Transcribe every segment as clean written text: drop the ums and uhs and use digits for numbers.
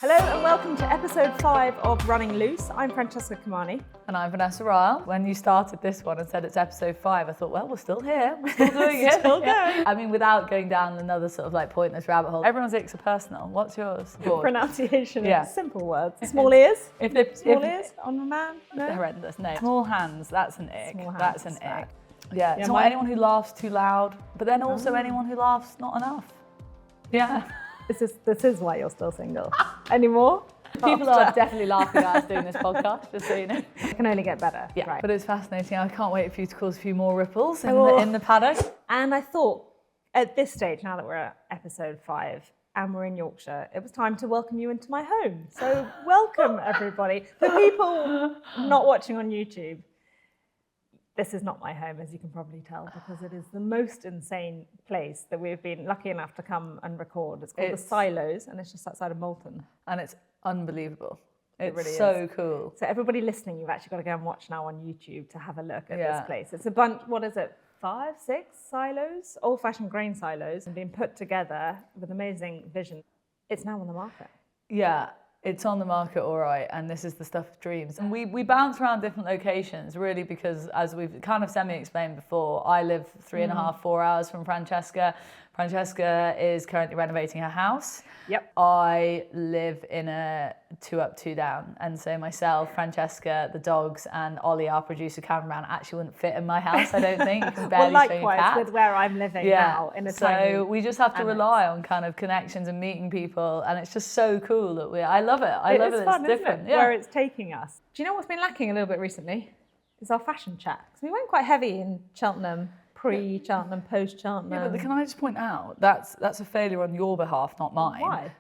Hello and welcome to episode 5 of Running Loose. I'm Francesca Cumani. And I'm Vanessa Ryle. When you started this one and said it's episode 5, I thought, well, we're still here. We're still doing it. Still going. I mean, without going down another sort of like pointless rabbit hole, everyone's icks are personal. What's yours? Pronunciation of simple words. Small ears? Small ears on a man? No? Horrendous. No. Small hands, that's an ick. Small hands, That's an bad. ick. Yeah, it's not anyone who laughs too loud, but then also anyone who laughs not enough. Yeah. This is why you're still single. Any more? People are definitely laughing at us doing this podcast, just so you know. It can only get better. Yeah, right. but it's fascinating. I can't wait for you to cause a few more ripples in the paddock. And I thought, at this stage, now that we're at episode 5 and we're in Yorkshire, it was time to welcome you into my home. So welcome, everybody. For people not watching on YouTube, this is not my home, as you can probably tell, because it is the most insane place that we've been lucky enough to come and record. It's called the Silos, and it's just outside of Moulton. And it's unbelievable. It's really so cool. So everybody listening, you've actually got to go and watch now on YouTube to have a look at this place. It's a bunch, what is it, 5, 6 silos? Old-fashioned grain silos, and being put together with amazing vision. It's now on the market. Yeah. It's on the market, all right, and this is the stuff of dreams. And we bounce around different locations, really, because as we've kind of semi-explained before, I live 3.5, 4 hours from Franchesca. Franchesca is currently renovating her house. Yep. I live in a 2 up, 2 down, and so myself, Franchesca, the dogs, and Ollie, our producer cameraman, actually wouldn't fit in my house. I don't think you can barely well, show your likewise cat. with where I'm living now in a tiny. So we just have to rely on kind of connections and meeting people, and it's just so cool that I love it. I love it. It's fun, it's different. isn't it? Where it's taking us. Do you know what's been lacking a little bit recently? Is our fashion chat. Because we went quite heavy in Cheltenham, pre-Cheltenham, post-Cheltenham. Yeah, but can I just point out that's a failure on your behalf, not mine. Why?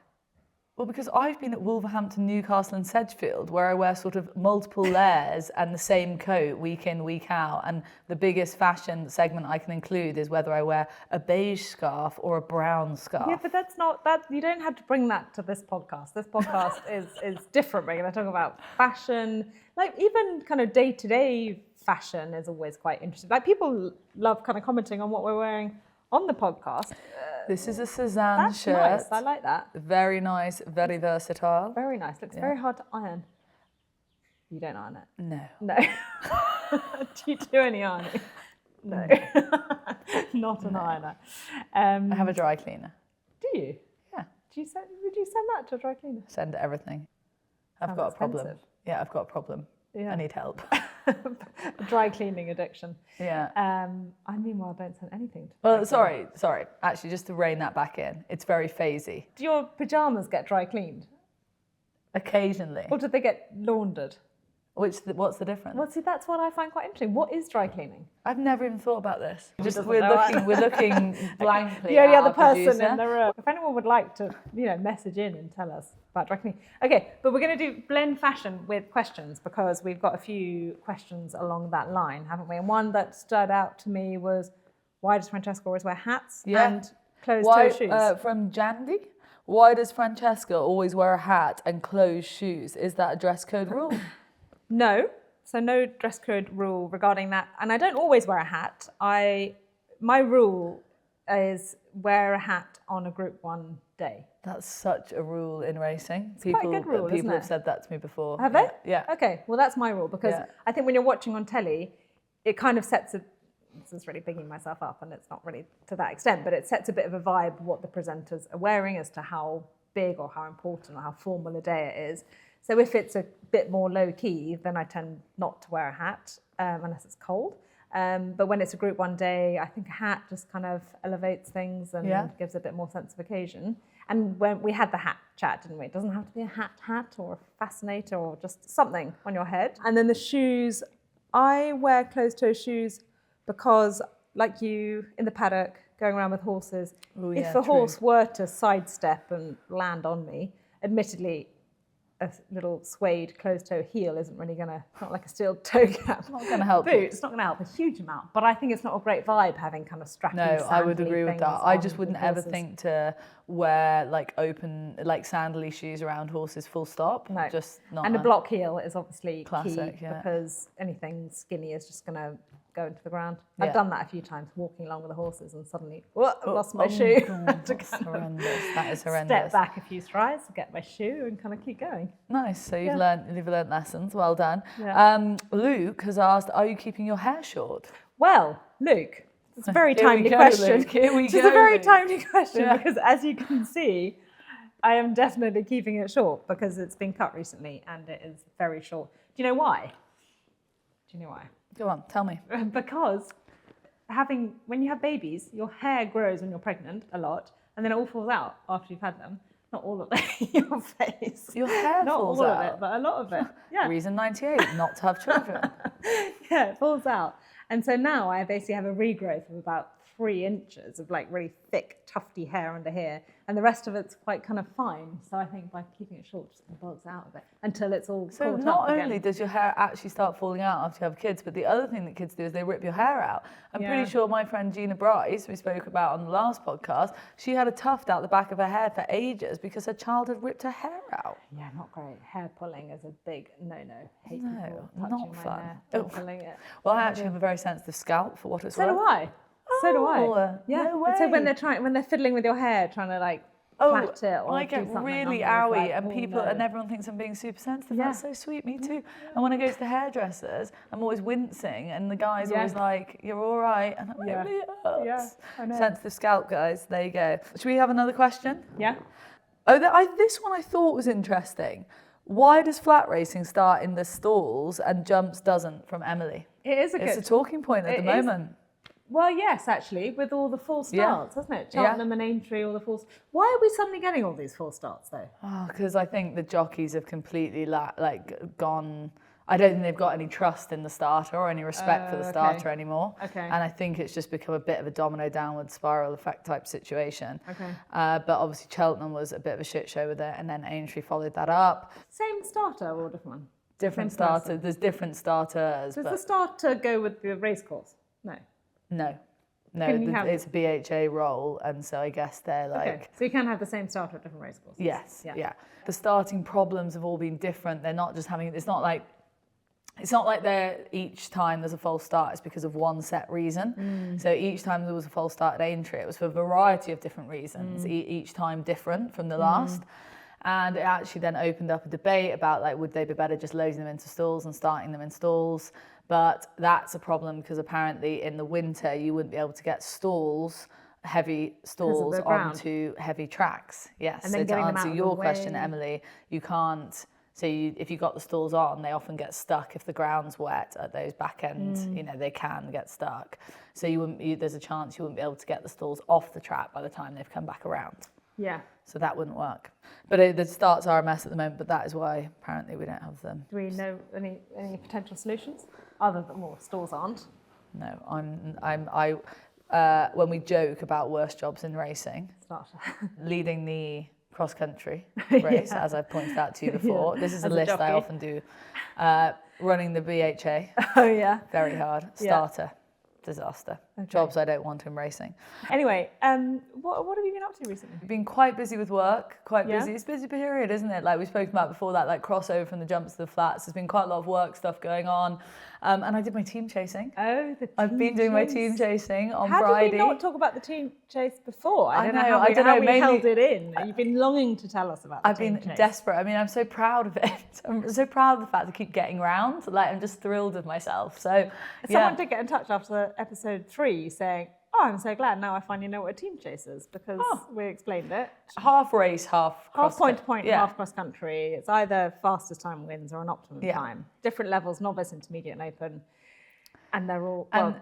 Well, because I've been at Wolverhampton, Newcastle and Sedgefield, where I wear sort of multiple layers and the same coat week in, week out. And the biggest fashion segment I can include is whether I wear a beige scarf or a brown scarf. Yeah, but that's not, you don't have to bring that to this podcast. This podcast is different. We're going to talk about fashion, like even kind of day-to-day fashion is always quite interesting. Like people love kind of commenting on what we're wearing on the podcast. This is a Suzanne shirt. Nice. I like that. Very nice, very versatile. Very nice. Looks very hard to iron. You don't iron it? No. No. Do you do any ironing? No. Not an ironer. I have a dry cleaner. Do you? Yeah. Would you send that to a dry cleaner? Send everything. I've Sounds got a problem. expensive. Yeah, I've got a problem. Yeah. I need help. Dry cleaning addiction. Yeah. I meanwhile don't send anything to Well, sorry. Actually, just to rein that back in, it's very phasey. Do your pyjamas get dry cleaned? Occasionally. Or do they get laundered? What's the difference? Well, see, that's what I find quite interesting. What is dry cleaning? I've never even thought about this. doesn't We're know looking blankly The only at other our person producer. in the room. If anyone would like to, message in and tell us about dry cleaning. Okay, but we're going to do blend fashion with questions because we've got a few questions along that line, haven't we? And one that stood out to me was, why does Francesca always wear hats and closed-toe shoes? From Jandy, why does Francesca always wear a hat and closed shoes? Is that a dress code rule? No. So no dress code rule regarding that. And I don't always wear a hat. My rule is wear a hat on a Group 1 day. That's such a rule in racing. Quite a good rule, people isn't have it? said that to me before. Have they? Yeah. Okay, well that's my rule because I think when you're watching on telly, it kind of sets this is really bigging myself up and it's not really to that extent, but it sets a bit of a vibe what the presenters are wearing as to how big or how important or how formal a day it is. So if it's a bit more low-key, then I tend not to wear a hat unless it's cold. But when it's a Group 1 day, I think a hat just kind of elevates things and gives a bit more sense of occasion. And when we had the hat chat, didn't we? It doesn't have to be a hat or a fascinator or just something on your head. And then the shoes, I wear closed-toe shoes because, like you, in the paddock, going around with horses, if a horse were to sidestep and land on me, admittedly, a little suede closed-toe heel isn't really going to, not like a steel toe cap. Not going to help boot. you. It's not going to help a huge amount, but I think it's not a great vibe having kind of strappy, No, I would sandally agree with things that. I on just wouldn't with ever horses. think to wear like sandally shoes around horses full stop. No. Just not. And a block heel is obviously Classic, key yeah. because anything skinny is just going to go into the ground. Yeah. I've done that a few times, walking along with the horses and suddenly, I've lost my shoe. God, that's horrendous. That is horrendous. Step back a few strides, get my shoe and kind of keep going. Nice. So you've learned lessons. Well done. Yeah. Luke has asked, are you keeping your hair short? Well, Luke, it's a very timely question. Luke. Here we It's go, a very Luke. timely question because, as you can see, I am definitely keeping it short because it's been cut recently and it is very short. Do you know why? Go on, tell me. Because when you have babies, your hair grows when you're pregnant a lot, and then it all falls out after you've had them. Not all of it, your face. Your hair Not falls all out. of it, but a lot of it. Yeah. Reason 98, not to have children. Yeah, it falls out. And so now I basically have a regrowth of about 3 inches of like really thick, tufty hair under here, and the rest of it's quite kind of fine. So I think by keeping it short, just bulks out a bit until it's all So caught not up again. only does your hair actually start falling out after you have kids, but the other thing that kids do is they rip your hair out. I'm pretty sure my friend Gina Bryce, we spoke about on the last podcast, she had a tuft out the back of her hair for ages because her child had ripped her hair out. Yeah, not great. Hair pulling is a big no-no. Hate No, people not touching my fun. hair, Oh. pulling it. Well, I actually have a very sensitive scalp for what it's So worth. do I. So do I. Oh, Yeah. no And so when way. they're fiddling with your hair, trying to like plait it or I do get something really under, it's owy like, and oh, people no. and everyone thinks I'm being super sensitive. Yeah. That's so sweet, me too. And when I go to the hairdressers, I'm always wincing and the guy's always like, you're all right. And I'm like, it really hurts. Yeah, I know. Sensitive scalp, guys. There you go. Should we have another question? Yeah. Oh, this one I thought was interesting. Why does flat racing start in the stalls and jumps doesn't, from Emily? It is It's a talking point at the It is. moment. Well, yes, actually, with all the full starts, hasn't it? Yeah. Cheltenham and Aintree, all the full. Why are we suddenly getting all these full starts though? Oh, because I think the jockeys have completely gone. I don't think they've got any trust in the starter or any respect for the starter anymore. Okay. And I think it's just become a bit of a domino downward spiral effect type situation. Okay. But obviously Cheltenham was a bit of a shit show with it, and then Aintree followed that up. Same starter or different one? Different Same starter. person. There's different starters. Does but the starter go with the race course? No. no, Can you have- it's a BHA role, and so I guess they're like. Okay. So you can have the same starter at different race courses. Yes, Yeah. yeah. The starting problems have all been different. They're not just having. It's not like they're each time there's a false start. It's because of one set reason. So each time there was a false start at Aintree, it was for a variety of different reasons. Each time different from the last. And it actually then opened up a debate about would they be better just loading them into stalls and starting them in stalls. But that's a problem because apparently in the winter you wouldn't be able to get heavy stalls the ground. onto heavy tracks. Yes. And So then to getting them answer out of your the question, way. Emily, you can't. So if you got the stalls on, they often get stuck if the ground's wet at those back end. They can get stuck. So there's a chance you wouldn't be able to get the stalls off the track by the time they've come back around. Yeah. So that wouldn't work. But the starts are a mess at the moment. But that is why apparently we don't have them. Do we know any potential solutions other than stalls aren't? No, when we joke about worst jobs in racing, Starter. leading the cross country race, as I've pointed out to you before. This is a As a list I jockey. often do. Running the BHA, Oh yeah. very hard. Starter, disaster. Jobs I don't want in racing. Anyway, what have you been up to recently? Been quite busy with work, quite Yeah. busy. It's a busy period, isn't it? Like we spoke about before, that crossover from the jumps to the flats. There's been quite a lot of work stuff going on. And I did my team chasing. Oh, the team I've been doing my chase. team chasing on How Friday. did we not talk about the team chase before? I don't know know, how we, how we mainly- held it in. You've been longing to tell us about the I've team been chase. desperate. I mean, I'm so proud of it. I'm so proud of the fact to keep getting round. I'm just thrilled with myself. So, Someone did get in touch after episode 3 saying, "Oh, I'm so glad now I finally know what a team chase is because we explained it. half race, half Point to point, Yeah. half cross country. It's either fastest time wins or an optimum Yeah. time. Different levels, novice, intermediate, and open, and they're all And-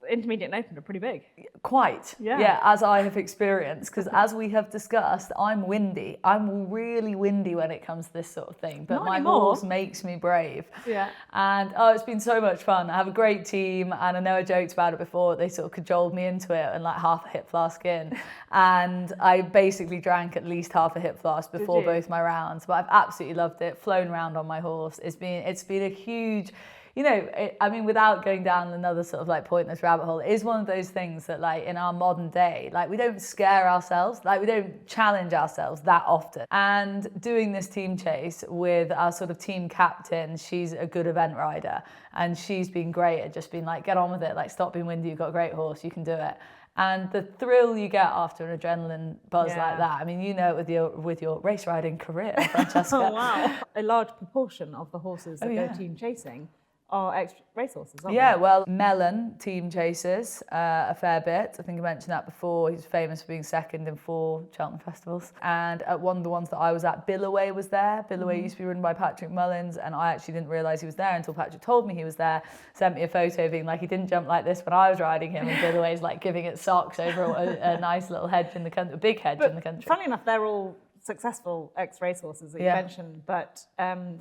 intermediate and open are pretty big. Quite. Yeah. As I have experienced. Because as we have discussed, I'm windy. I'm really windy when it comes to this sort of thing. But Not my anymore. horse makes me brave. Yeah. And it's been so much fun. I have a great team, and I know I joked about it before. They sort of cajoled me into it and half a hip flask in. And I basically drank at least half a hip flask before you? both my rounds. But I've absolutely loved it. Flown around on my horse. It's been a huge you know, I mean, without going down another sort of like pointless rabbit hole, it is one of those things that like in our modern day, like we don't scare ourselves, like we don't challenge ourselves that often. And doing this team chase with our sort of team captain, she's a good event rider and she's been great at just being like, get on with it, like stop being windy, you've got a great horse, you can do it. And the thrill you get after an adrenaline buzz like that, I mean, you know it with your race riding career, Francesca. Oh, wow. A large proportion of the horses that go team chasing are ex-racehorses, aren't they? Yeah, well, Mellon team chases a fair bit. I think I mentioned that before. He's famous for being second in 4 Cheltenham festivals. And at one of the ones that I was at, Billaway was there. Billaway used to be ridden by Patrick Mullins, and I actually didn't realise he was there until Patrick told me he was there, sent me a photo being like, he didn't jump like this when I was riding him, and Billaway's like giving it socks over a nice little hedge in the country, a big hedge in the country. Funnily enough, they're all successful ex-racehorses that you mentioned, but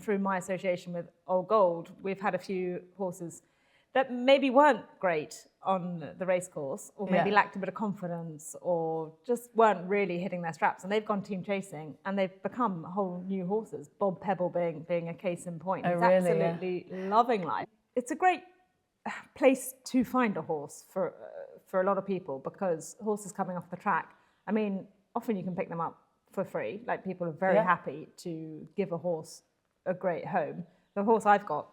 through my association with Old Gold, we've had a few horses that maybe weren't great on the race course, or maybe lacked a bit of confidence, or just weren't really hitting their straps, and they've gone team chasing and they've become whole new horses. Bob Pebble being a case in point. He's absolutely loving life. It's a great place to find a horse for a lot of people, because horses coming off the track, I mean, often you can pick them up for free. Like, people are very happy to give a horse a great home. The horse I've got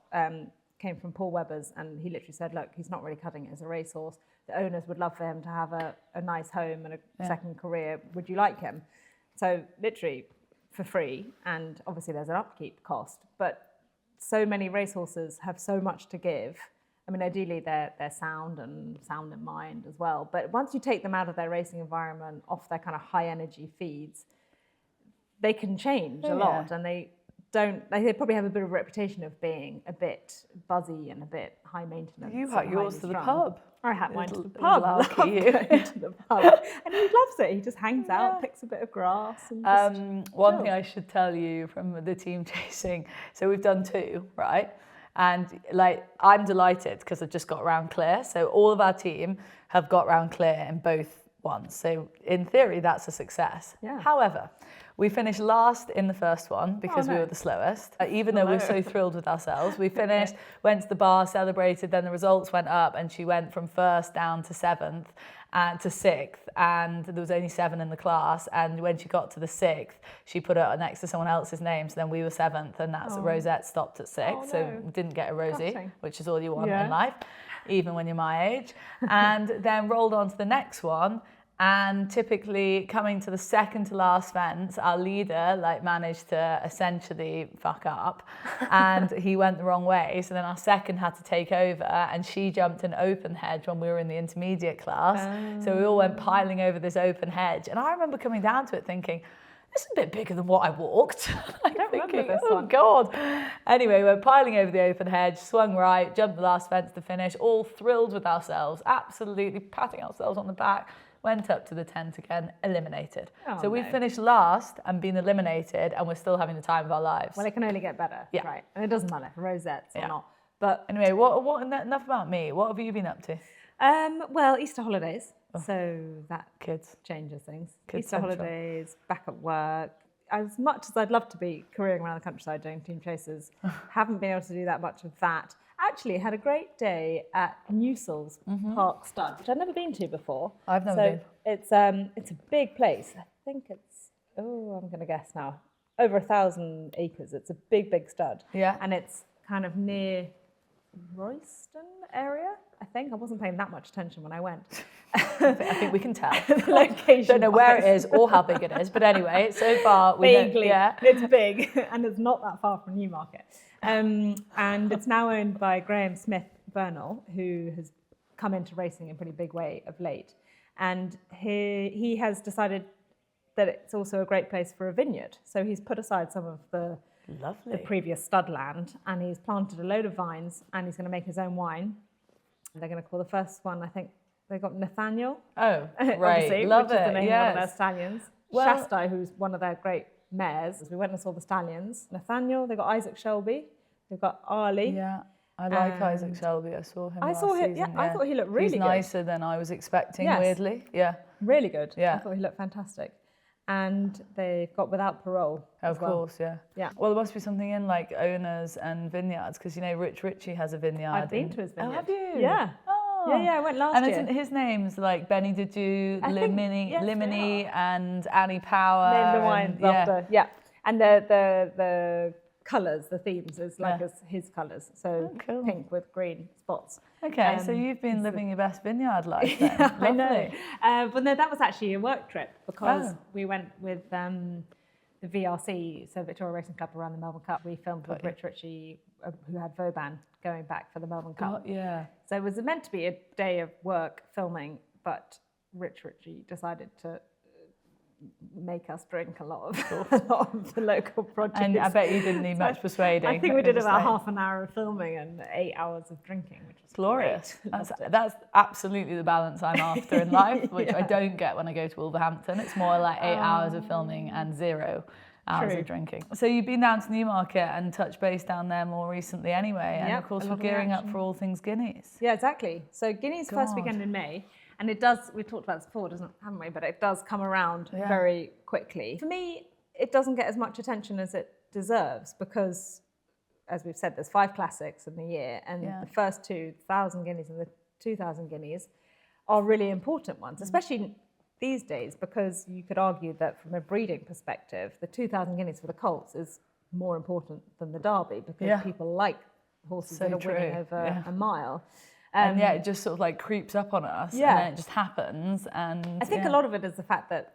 came from Paul Webber's, and he literally said, look, he's not really cutting it as a racehorse. The owners would love for him to have a nice home and a second career. Would you like him? So literally for free, and obviously there's an upkeep cost, but so many racehorses have so much to give. I mean, ideally they're sound in mind as well, but once you take them out of their racing environment, off their kind of high energy feeds, they can change a lot, and they probably have a bit of a reputation of being a bit buzzy and a bit high maintenance. You had yours to the pub. I had mine to the pub. Going to the pub. And he loves it. He just hangs out, picks a bit of grass. And one thing I should tell you from the team chasing, so we've done 2, right? And like, I'm delighted because I've just got round clear. So all of our team have got round clear in both ones. So in theory, that's a success. Yeah. However, we finished last in the first one because we were the slowest, even though we're so thrilled with ourselves. We finished, went to the bar, celebrated, then the results went up and she went from 1st down to 7th and to 6th, and there was only 7 in the class, and when she got to the 6th, she put it next to someone else's name, so then we were 7th, and that's Rosette stopped at 6th, so we didn't get a Rosie, which is all you want in life, even when you're my age, and then rolled on to the next one. And typically coming to the second to last fence, our leader like managed to essentially fuck up and he went the wrong way. So then our second had to take over and she jumped an open hedge when we were in the intermediate class. So we all went piling over this open hedge. And I remember coming down to it thinking, this is a bit bigger than what I walked. I don't remember this one. God. Anyway, we're piling over the open hedge, swung right, jumped the last fence to finish, all thrilled with ourselves, absolutely patting ourselves on the back. Went up to the tent again, eliminated. So we finished last and been eliminated, and we're still having the time of our lives. Well, it can only get better, right? And it doesn't matter if rosettes or not. But anyway, what? Enough about me. What have you been up to? Well, Easter holidays. So that kids changes things. Kids Easter holidays, back at work. As much as I'd love to be careering around the countryside doing team chases, haven't been able to do that much of that. Actually, had a great day at Newsall's Park Stud, which I've never been to before. I've never been. It's a big place. I think it's, I'm going to guess now, over 1,000 acres. It's a big, big stud. Yeah. And it's kind of near Royston area, I think. I wasn't paying that much attention when I went. I think we can tell. The location. Don't know where it is or how big it is, but anyway, so far we vaguely, it's big, and it's not that far from Newmarket. And it's now owned by Graham Smith Bernal, who has come into racing in a pretty big way of late. And he has decided that it's also a great place for a vineyard. So he's put aside some of the previous stud land, and he's planted a load of vines, and he's going to make his own wine. They're going to call the first one, I think, they got Nathaniel. Oh, right. Love which it. Is the name of one of their stallions. Well, Shasta, who's one of their great mares. We went and saw the stallions. Nathaniel, they've got Isaac Shelby. They've got Arlie. Yeah, I like Isaac Shelby. I saw him last season. Yeah, I thought he looked really good. He's nicer than I was expecting, weirdly. Yeah. Really good. Yeah. I thought he looked fantastic. and they've got without parole. Of course, yeah. Yeah. Well, there must be something in like owners and vineyards, because you know Rich Ritchie has a vineyard. I've been to his vineyard. Oh, have you? Yeah. Oh. Yeah, I went last and year. And isn't his names like Benny Dedu, Limini, and Annie Power? Name the wines after. Yeah. And the colours, the themes is like his colours. So pink with green spots. Okay, so you've been living your best vineyard life then. Yeah, I know. But no, that was actually a work trip because we went with the VRC, so Victoria Racing Club, around the Melbourne Cup. We filmed with Rich Ritchie, who had Vauban, going back for the Melbourne Cup. Yeah. So it was meant to be a day of work filming, but Rich Ritchie decided to make us drink a lot of the local produce. And I bet you didn't need much persuading. I think we did about half an hour of filming and 8 hours of drinking, which was glorious. That's absolutely the balance I'm after in life, which I don't get when I go to Wolverhampton. It's more like 8 hours of filming and 0 hours of drinking. So you've been down to Newmarket and touched base down there more recently anyway, and of course we're gearing up for all things guineas. Yeah, exactly. So guineas first weekend in May. And it does, we've talked about this before, haven't we? But it does come around very quickly. For me, it doesn't get as much attention as it deserves because, as we've said, there's 5 classics in the year, and the first 2,000 guineas and the 2,000 guineas are really important ones, especially these days, because you could argue that from a breeding perspective, the 2,000 guineas for the colts is more important than the Derby because people like horses that are winning over a mile. And it just sort of like creeps up on us, and then it just happens. And I think a lot of it is the fact that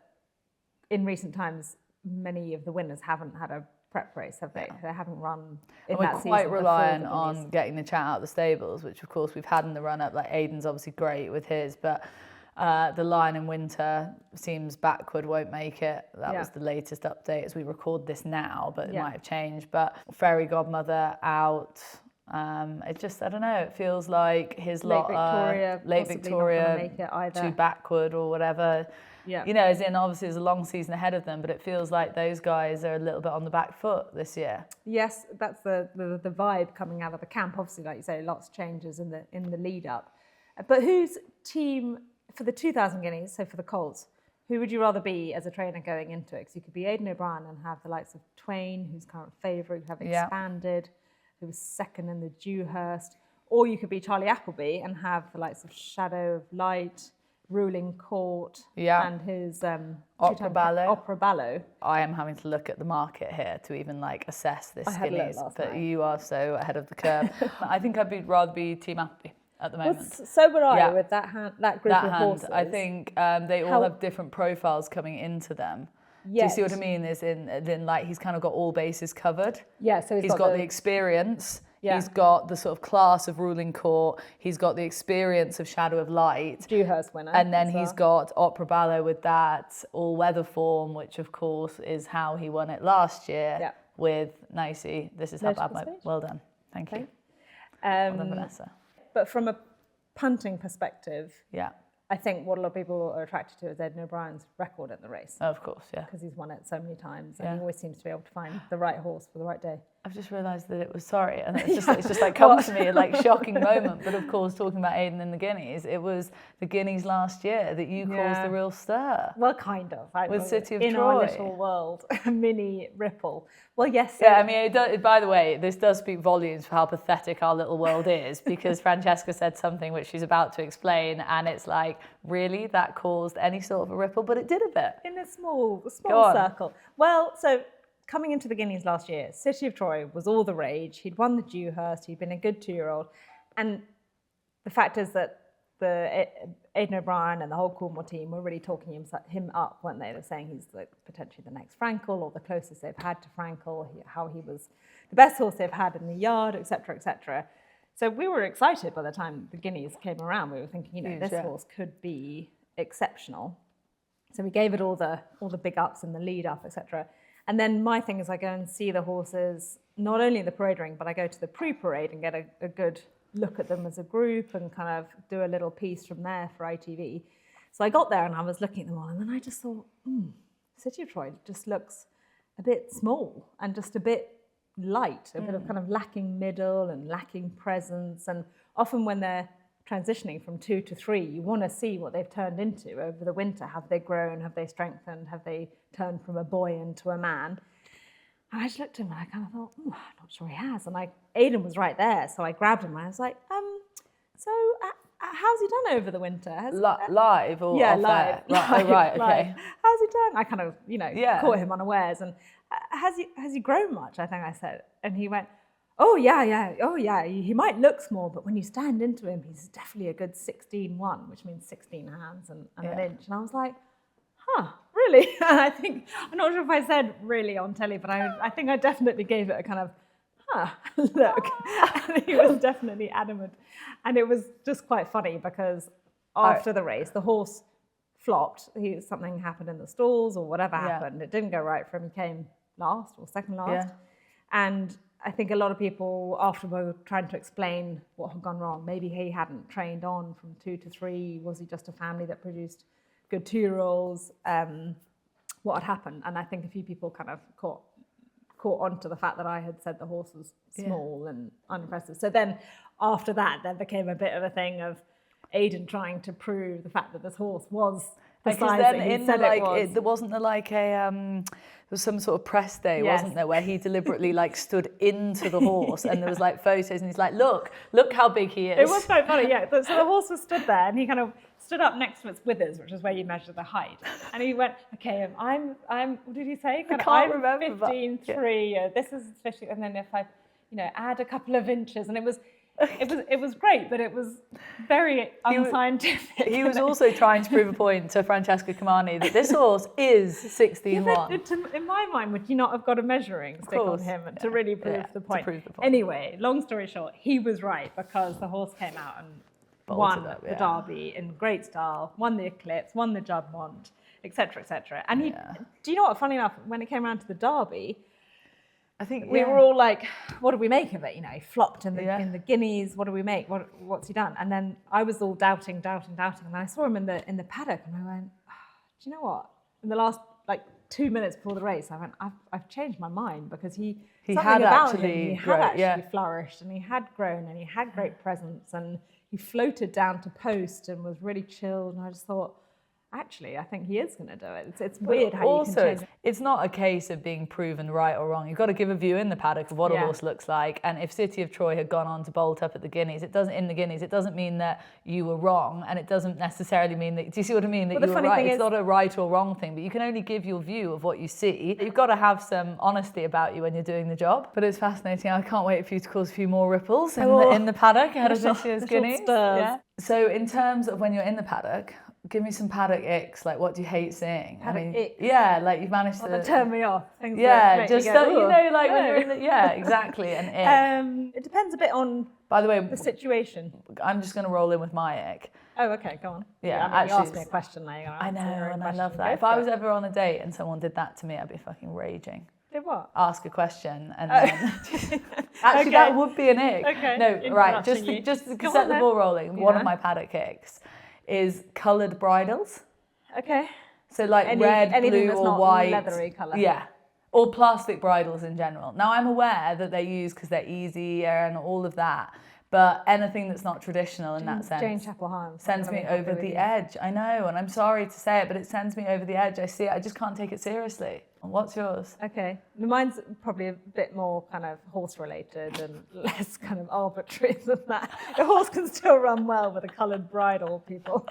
in recent times, many of the winners haven't had a prep race, have they? They haven't run in that season. We're quite reliant on getting the chat out of the stables, which of course we've had in the run-up. Like Aidan's obviously great with his, but the Lion in Winter seems backward, won't make it. That was the latest update as we record this now, but it might have changed. But Fairy Godmother out. It just, I don't know, it feels like his Late Victoria too backward or whatever. Yeah. You know, as in obviously there's a long season ahead of them, but it feels like those guys are a little bit on the back foot this year. Yes, that's the vibe coming out of the camp. Obviously, like you say, lots of changes in the lead up. But whose team for the 2,000 guineas, so for the colts, who would you rather be as a trainer going into it? Because you could be Aidan O'Brien and have the likes of Twain, who's current favourite, who have expanded, who was second in the Dewhurst, or you could be Charlie Appleby and have the likes of Shadow of Light, Ruling Court, and his Opera Ballo. I am having to look at the market here to even like assess this guineas, but you are so ahead of the curve. I think I'd rather be Team Appleby at the moment. Well, so would I with that group of horses. I think they all have different profiles coming into them. Yes. Do you see what I mean? Is in like he's kind of got all bases covered. Yeah, so he's got the experience. Yeah. He's got the sort of class of Ruling Court. He's got the experience of Shadow of Light. Dewhurst winner. And then he's got Opera Ballo with that all-weather form, which of course is how he won it last year with Nicey. This is how bad my... Well done. Thank you. Well done, Vanessa. But from a punting perspective... I think what a lot of people are attracted to is Aidan O'Brien's record at the race. Oh, of course, because he's won it so many times and he always seems to be able to find the right horse for the right day. I've just realised that it was and it's just like come to me like shocking moment. But of course, talking about Aidan and the guineas, it was the guineas last year that you caused the real stir. Well, kind of. With City of Troy. In our little world, a mini ripple. Well, yes. Yeah, I mean, by the way, this does speak volumes for how pathetic our little world is, because Franchesca said something which she's about to explain, and it's like, really, that caused any sort of a ripple? But it did a bit. In a small circle. Well, so coming into the guineas last year, City of Troy was all the rage. He'd won the Dewhurst. He'd been a good 2-year-old. And the fact is that the Aidan O'Brien and the whole Cornwall team were really talking him up, weren't they? They're saying he's like potentially the next Frankel or the closest they've had to Frankel, how he was the best horse they've had in the yard, etc., etc. So we were excited by the time the guineas came around. We were thinking, this horse could be exceptional. So we gave it all the big ups in the lead up, etc. And then my thing is I go and see the horses, not only in the parade ring, but I go to the pre-parade and get a good look at them as a group and kind of do a little piece from there for ITV. So I got there and I was looking at them all, and then I just thought, City of Troy just looks a bit small and just a bit light, a bit of kind of lacking middle and lacking presence. And often when they're transitioning from 2 to 3, you want to see what they've turned into over the winter. Have they grown? Have they strengthened? Have they turned from a boy into a man? And I just looked at him and I kind of thought, I'm not sure he has. And Aidan was right there, so I grabbed him and I was like, so how's he done over the winter? Live or yeah, off live, air? live, Right, okay. live. How's he done? I kind of, caught him unawares. And has he grown much? I think I said. And he went, oh yeah. He might look small, but when you stand into him, he's definitely a good 16'1", which means 16 hands and an inch. And I was like, really? And I'm not sure if I said really on telly, but I think I definitely gave it a kind of, look. And he was definitely adamant. And it was just quite funny because after the race, the horse flopped. Something happened in the stalls or whatever happened. It didn't go right for him. He came last or second last. Yeah. And I think a lot of people after were trying to explain what had gone wrong. Maybe he hadn't trained on from 2 to 3. Was he just a family that produced good 2-year-olds? What had happened? And I think a few people kind of caught on to the fact that I had said the horse was small and unimpressive. So then after that, there became a bit of a thing of Aidan trying to prove the fact that this horse was the size that he said it was. There wasn't there was some sort of press day, wasn't there, where he deliberately stood into the horse and there was photos and he's like, look how big he is. It was quite funny, yeah. So the horse was stood there and he kind of stood up next to its withers, which is where you measure the height. And he went, okay, I'm what did he say? I can't remember. 15.3, this is 50, and then if I, add a couple of inches, and it was great, but it was very unscientific. He was also trying to prove a point to Francesca Cumani that this horse is 16'1". In my mind, would you not have got a measuring stick on him to really prove the point? Anyway, long story short, he was right because the horse came out and won the Derby in great style, won the Eclipse, won the Juddmonte, etc., etc. And do you know what? Funny enough, when it came around to the Derby, I think we were all like, what do we make of it? He flopped in the guineas. What do we make? What's he done? And then I was all doubting. And I saw him in the paddock and I went, do you know what? In the last 2 minutes before the race, I went, I've changed my mind because he had actually flourished and he had grown and he had great presence and he floated down to post and was really chilled. And I just thought, actually, I think he is going to do it. It's weird how you can change it. It's not a case of being proven right or wrong. You've got to give a view in the paddock of what a horse looks like. And if City of Troy had gone on to bolt up at the Guineas, it doesn't mean that you were wrong, and it doesn't necessarily mean that. Do you see what I mean? That you were right. It's not a right or wrong thing, but you can only give your view of what you see. You've got to have some honesty about you when you're doing the job. But it's fascinating. I can't wait for you to cause a few more ripples in the paddock ahead of this year's Guineas. Yeah. So in terms of when you're in the paddock, give me some paddock icks. What do you hate seeing? Paddock icks? Yeah, you've managed to turn me off. Things when you're in the exactly an ick. It depends a bit on. By the way, the situation. I'm just going to roll in with my ick. Oh, okay, go on. Yeah, actually, you asked me a question now. I know, and I love that. If I was ever on a date and someone did that to me, I'd be fucking raging. Did what? Ask a question and then actually that would be an ick. Okay. No, right. Just to set the ball rolling. Yeah. One of my paddock icks is coloured bridles. Okay. So red, blue, or white. Leathery colour. Yeah. Or plastic bridles in general. Now I'm aware that they're used because they're easier and all of that. But anything that's not traditional in that sense Jane Chapel sends me over the edge. I know, and I'm sorry to say it, but it sends me over the edge. I see it, I just can't take it seriously. What's yours? Okay. Mine's probably a bit more kind of horse related and less kind of arbitrary than that. The horse can still run well with a coloured bridle, people.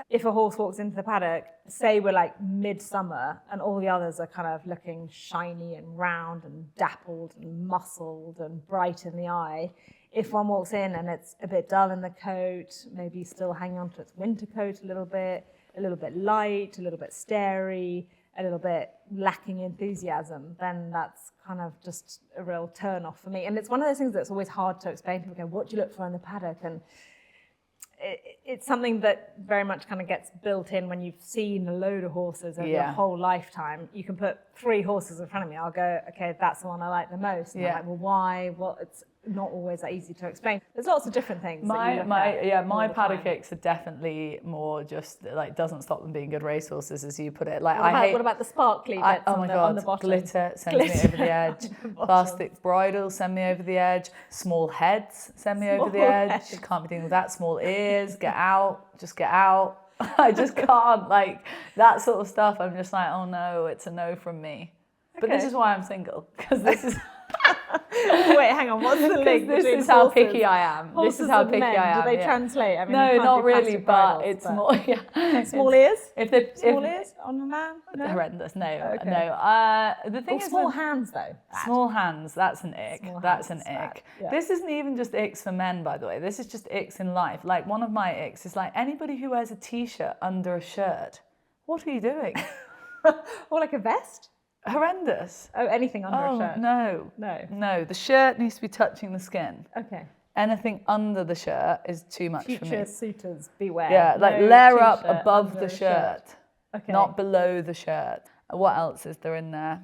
If a horse walks into the paddock, say we're midsummer and all the others are kind of looking shiny and round and dappled and muscled and bright in the eye. If one walks in and it's a bit dull in the coat, maybe still hanging on to its winter coat a little bit light, a little bit starey, a little bit lacking enthusiasm, then that's kind of just a real turn off for me. And it's one of those things that's always hard to explain to people. What do you look for in the paddock? And it's something that very much kind of gets built in when you've seen a load of horses over your whole lifetime. You can put 3 horses in front of me. I'll go, okay, that's the one I like the most. And I'm like, well, why? Well, not always that easy to explain. There's lots of different things. My Paddock Icks are definitely more just like doesn't stop them being good racehorses, as you put it. Like what about the sparkly bits on the bottom? Glitter sends me over the edge. Plastic bridles send me over the edge. Small heads send me over the edge. Can't be dealing with that. Small ears, get out, just get out. I just can't, like that sort of stuff. I'm just like, oh no, it's a no from me. But this is why I'm single, because this is. Wait, hang on. What's the link? This is how picky I am. This is how picky I am. Do they translate? I mean, no, not really, but it's more. Yeah. Small ears. Small ears on a man. No? Horrendous. No, okay. no. The thing is, small hands though. Small hands. That's an ick. That's an ick. Yeah. This isn't even just icks for men, by the way. This is just icks in life. Like one of my icks is like anybody who wears a t-shirt under a shirt. What are you doing? Or like a vest. Horrendous. Oh, anything under a shirt? No. The shirt needs to be touching the skin. Okay. Anything under the shirt is too much for me. Future suitors, beware. Yeah, like layer up above the shirt, not below the shirt. What else is there in there?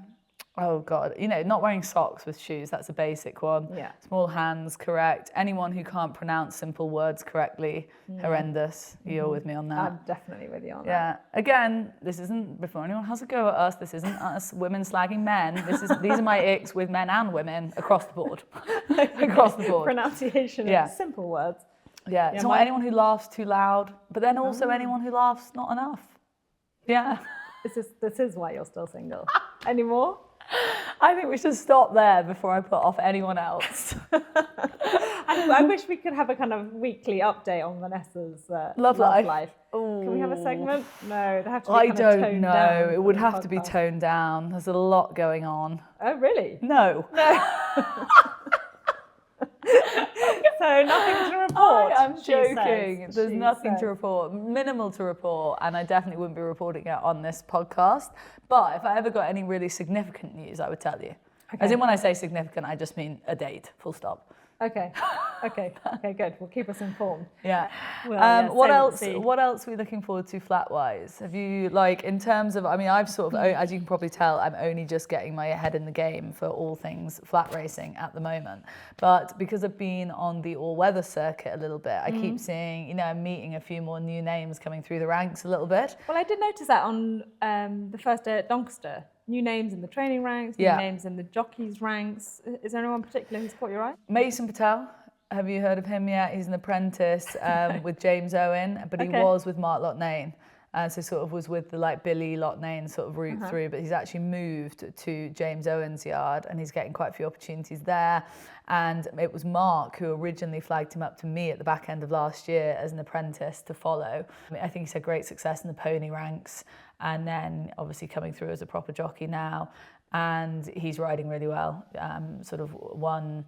Oh God, not wearing socks with shoes, that's a basic one. Yeah. Small hands, correct. Anyone who can't pronounce simple words correctly, horrendous. You're with me on that. I'm definitely with you on that. Yeah. Again, this isn't, before anyone has a go at us, this isn't us women slagging men. These are my icks with men and women across the board. Across the board. Pronunciation of simple words. Yeah. It's not anyone who laughs too loud, but then also anyone who laughs not enough. Yeah. This is why you're still single. Any more? I think we should stop there before I put off anyone else. I wish we could have a kind of weekly update on Vanessa's love life. Can we have a segment? No, it'd have to be I kind of toned don't know. down. It would have to be toned down. There's a lot going on. Oh, really? No. So nothing to report. I'm joking. There's nothing to report. Minimal to report, and I definitely wouldn't be reporting it on this podcast. But if I ever got any really significant news, I would tell you. Okay. As in, when I say significant, I just mean a date, full stop. Okay, good. Well, keep us informed. Yeah. Well, what else are we looking forward to flat-wise? Have you, like, in terms of, I mean, I've sort of, as you can probably tell, I'm only just getting my head in the game for all things flat racing at the moment. But because I've been on the all-weather circuit a little bit, I keep seeing, I'm meeting a few more new names coming through the ranks a little bit. Well, I did notice that on the first day at Doncaster. New names in the training ranks, new names in the jockeys ranks. Is there anyone particular who's caught your eye? Mason Patel. Have you heard of him yet? He's an apprentice with James Owen, but he was with Mark Lotnane. So sort of was with the like Billy Lotnane sort of route through, but he's actually moved to James Owen's yard and he's getting quite a few opportunities there. And it was Mark who originally flagged him up to me at the back end of last year as an apprentice to follow. I think he's had great success in the pony ranks and then obviously coming through as a proper jockey now. And he's riding really well, sort of won...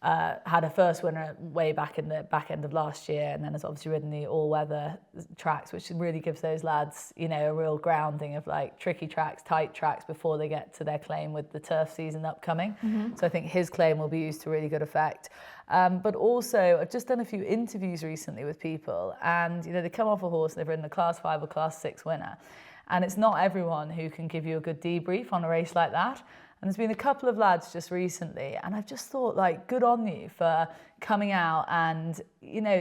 had a first winner way back in the back end of last year and then has obviously ridden the all-weather tracks, which really gives those lads, a real grounding of like tricky tracks, tight tracks before they get to their claim with the turf season upcoming. So I think his claim will be used to really good effect. But also, I've just done a few interviews recently with people and, they come off a horse and they've ridden a Class 5 or Class 6 winner. And it's not everyone who can give you a good debrief on a race like that. And there's been a couple of lads just recently, and I've just thought, like, good on you for coming out and,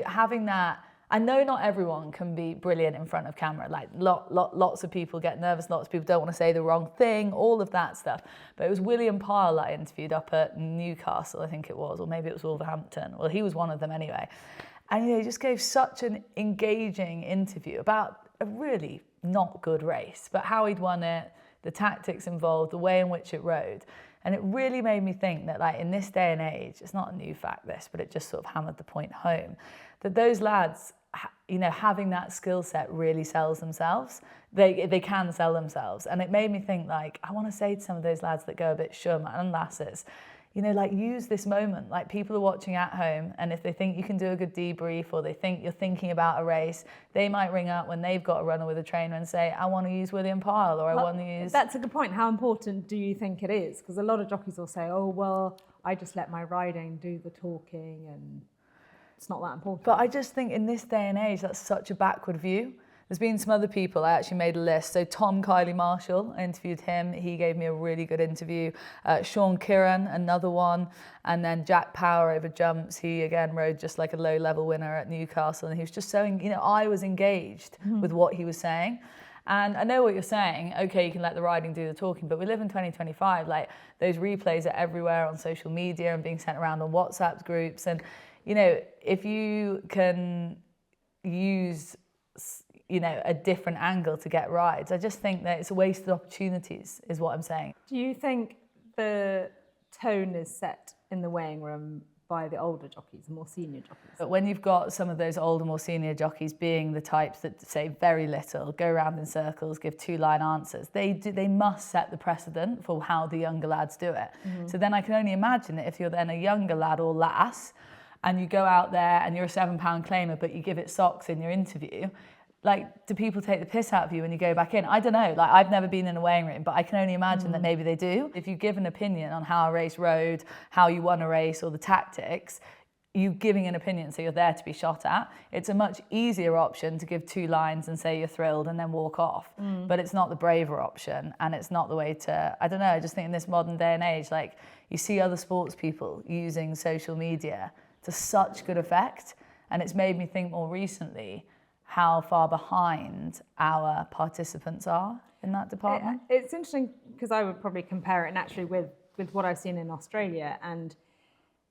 having that. I know not everyone can be brilliant in front of camera. Like, lots of people get nervous, lots of people don't want to say the wrong thing, all of that stuff. But it was William Pyle that I interviewed up at Newcastle, I think it was, or maybe it was Wolverhampton. Well, he was one of them anyway. And, he just gave such an engaging interview about a really not good race, but how he'd won it, the tactics involved, the way in which it rode. And it really made me think that, like, in this day and age, it's not a new fact, this, but it just sort of hammered the point home, that those lads, having that skill set really sells themselves. They can sell themselves. And it made me think, like, I want to say to some of those lads that go a bit shum and lasses, use this moment. Like, people are watching at home, and if they think you can do a good debrief or they think you're thinking about a race, they might ring up when they've got a runner with a trainer and say, I want to use William Pyle, or I want to use... That's a good point. How important do you think it is? Because a lot of jockeys will say, oh, well, I just let my riding do the talking and it's not that important. But I just think in this day and age, that's such a backward view. There's been some other people, I actually made a list. So Tom Kylie Marshall, I interviewed him. He gave me a really good interview. Sean Curran, another one. And then Jack Power over jumps. He again rode just like a low-level winner at Newcastle. And he was just so, I was engaged with what he was saying. And I know what you're saying. Okay, you can let the riding do the talking, but we live in 2025. Like, those replays are everywhere on social media and being sent around on WhatsApp groups. And, if you can use a different angle to get rides, I just think that it's a wasted opportunities, is what I'm saying. Do you think the tone is set in the weighing room by the older jockeys, the more senior jockeys? But when you've got some of those older, more senior jockeys being the types that say very little, go around in circles, give two-line answers, they must set the precedent for how the younger lads do it. So then I can only imagine that if you're then a younger lad or lass, and you go out there and you're a £7 claimer, but you give it socks in your interview, like, do people take the piss out of you when you go back in? I don't know. Like, I've never been in a weighing room, but I can only imagine that maybe they do. If you give an opinion on how a race rode, how you won a race, or the tactics, you giving an opinion, so you're there to be shot at. It's a much easier option to give 2 lines and say you're thrilled and then walk off. But it's not the braver option, and it's not the way to, I don't know, I just think in this modern day and age, like, you see other sports people using social media to such good effect, and it's made me think more recently how far behind our participants are in that department. It's interesting because I would probably compare it naturally with what I've seen in Australia, and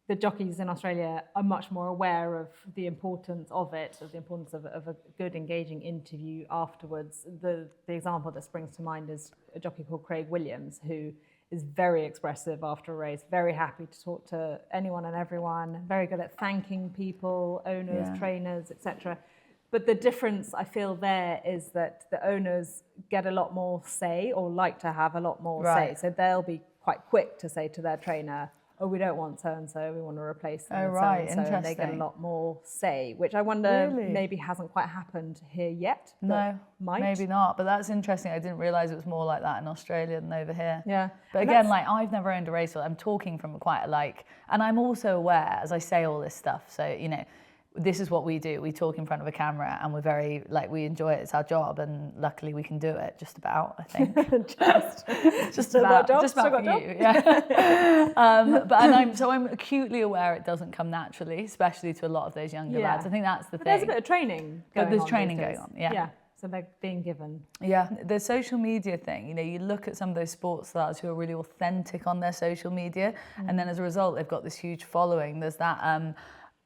the jockeys in Australia are much more aware of the importance of it, of the importance of a good engaging interview afterwards. The example that springs to mind is a jockey called Craig Williams, who is very expressive after a race, very happy to talk to anyone and everyone, very good at thanking people, owners, trainers, etc. But the difference I feel there is that the owners get a lot more say, or like to have a lot more say. So they'll be quite quick to say to their trainer, oh, we don't want so-and-so, we want to replace them with so-and-so. And they get a lot more say, which I wonder maybe hasn't quite happened here yet. No, might. Maybe not. But that's interesting. I didn't realise it was more like that in Australia than over here. Yeah. But again, like, I've never owned a race. I'm talking from quite and I'm also aware, as I say all this stuff, so, this is what we do. We talk in front of a camera, and we're very, we enjoy it. It's our job, and luckily we can do it just about, I think. just about for you. Yeah. I'm acutely aware it doesn't come naturally, especially to a lot of those younger lads. I think that's the thing. There's a bit of training going on. But there's training going on, Yeah. So they're being given. Yeah, the social media thing, you look at some of those sports stars who are really authentic on their social media, and then as a result, they've got this huge following. There's that, and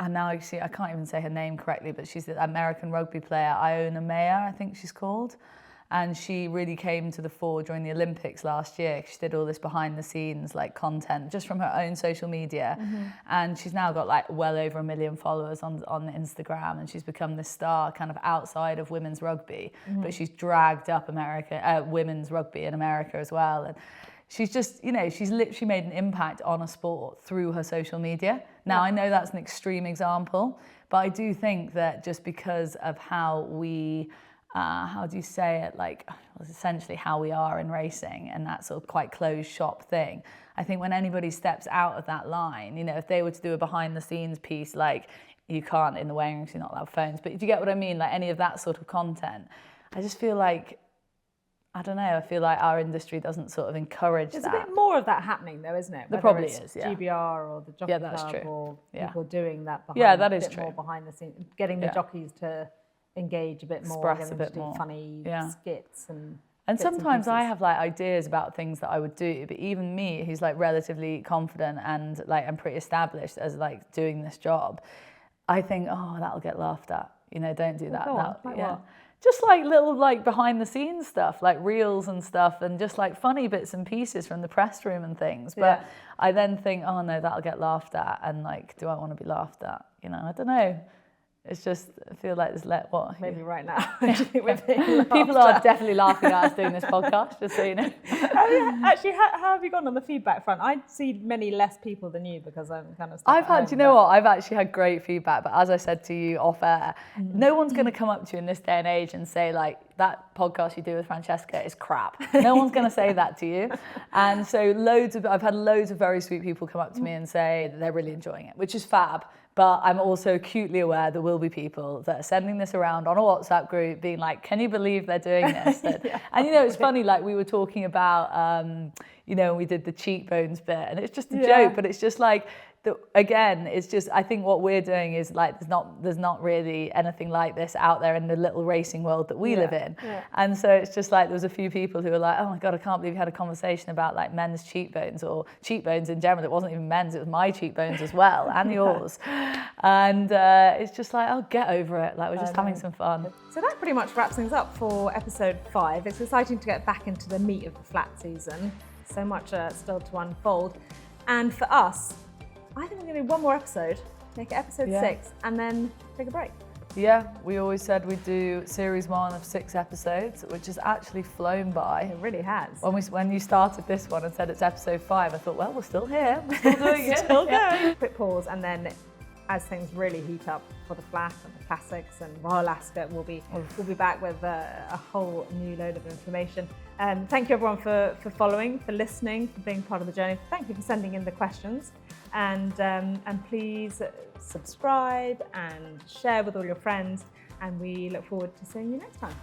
now I can't even say her name correctly, but she's the American rugby player, Iona Meyer, I think she's called. And she really came to the fore during the Olympics last year. She did all this behind the scenes content just from her own social media. And she's now got well over 1 million followers on Instagram, and she's become this star kind of outside of women's rugby. But she's dragged up women's rugby in America as well. And she's just, she's literally made an impact on a sport through her social media. Now, I know that's an extreme example, but I do think that just because of how we, how do you say it, essentially how we are in racing, and that sort of quite closed shop thing, I think when anybody steps out of that line, if they were to do a behind the scenes piece, you can't in the weighing room, you're not allowed phones, but if you get what I mean, any of that sort of content, I just feel I don't know, I feel like our industry doesn't sort of encourage that. There's a bit more of that happening though, isn't it? There probably is, yeah. GBR or the Jockey Club or people doing that more behind the scenes, getting the jockeys to engage a bit more, express a bit more, funny skits and sometimes I have ideas about things that I would do, but even me, who's relatively confident and I'm pretty established as doing this job, I think, oh, that'll get laughed at. Don't do that. What? Just little behind the scenes stuff, reels and stuff, and just funny bits and pieces from the press room and things. But I then think, oh no, that'll get laughed at, and do I want to be laughed at? I don't know. It's just, I feel like there's maybe right now. People are definitely laughing at us doing this podcast, just so you know. Actually, how have you gone on the feedback front? I see many less people than you because I'm kind of. I've actually had great feedback, but as I said to you off air, no one's going to come up to you in this day and age and say that podcast you do with Franchesca is crap. No one's going to say that to you. And so I've had loads of very sweet people come up to me and say that they're really enjoying it, which is fab. But I'm also acutely aware there will be people that are sending this around on a WhatsApp group being like, can you believe they're doing this? And, you know, it's funny, like we were talking about, you know, we did the cheekbones bit and it's just a joke, but it's just like, again, it's just, I think what we're doing is like, there's not really anything like this out there in the little racing world that we live in. And so it's just like, there was a few people who were like, oh my God, I can't believe you had a conversation about like men's cheekbones or cheekbones in general. It wasn't even men's, it was my cheekbones as well, and yours. And it's just like, oh, get over it. Like, we're just having some fun. So that pretty much wraps things up for episode 5. It's exciting to get back into the meat of the flat season. So much still to unfold. And for us, I think we're going to do one more episode, make it episode 6, and then take a break. Yeah, we always said we'd do series 1 of 6 episodes, which has actually flown by. It really has. When you started this one and said it's episode 5, I thought, well, we're still here, we're still doing it. Still going. Quick pause, and then as things really heat up for the flat and the classics and Royal Ascot, we'll be back with a whole new load of information. Thank you everyone for following, for listening, for being part of the journey. Thank you for sending in the questions, and please subscribe and share with all your friends, and we look forward to seeing you next time.